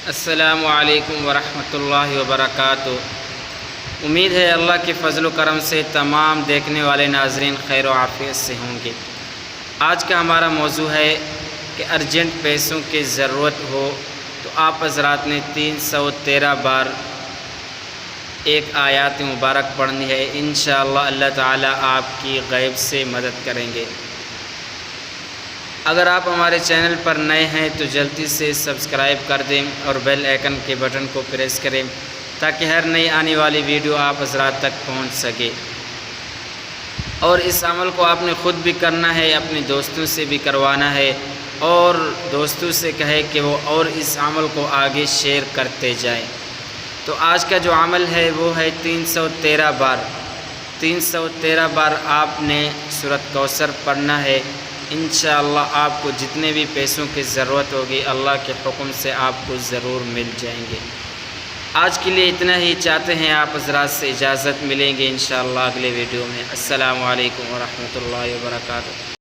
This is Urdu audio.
السلام علیکم ورحمۃ اللہ وبرکاتہ۔ امید ہے اللہ کے فضل و کرم سے تمام دیکھنے والے ناظرین خیر و عافیت سے ہوں گے۔ آج کا ہمارا موضوع ہے کہ ارجنٹ پیسوں کی ضرورت ہو تو آپ حضرات نے 313 بار ایک آیات مبارک پڑھنی ہے۔ انشاءاللہ اللہ تعالیٰ آپ کی غیب سے مدد کریں گے۔ اگر آپ ہمارے چینل پر نئے ہیں تو جلدی سے سبسکرائب کر دیں اور بیل آئیکن کے بٹن کو پریس کریں تاکہ ہر نئی آنے والی ویڈیو آپ حضرات تک پہنچ سکے۔ اور اس عمل کو آپ نے خود بھی کرنا ہے، اپنے دوستوں سے بھی کروانا ہے، اور دوستوں سے کہے کہ وہ اور اس عمل کو آگے شیئر کرتے جائیں۔ تو آج کا جو عمل ہے وہ ہے 313 بار آپ نے سورۃ کوثر پڑھنا ہے۔ انشاءاللہ آپ کو جتنے بھی پیسوں کی ضرورت ہوگی اللہ کے حکم سے آپ کو ضرور مل جائیں گے۔ آج کے لیے اتنا ہی چاہتے ہیں، آپ حضرات سے اجازت ملیں گے انشاءاللہ اگلے ویڈیو میں۔ السلام علیکم ورحمۃ اللہ وبرکاتہ۔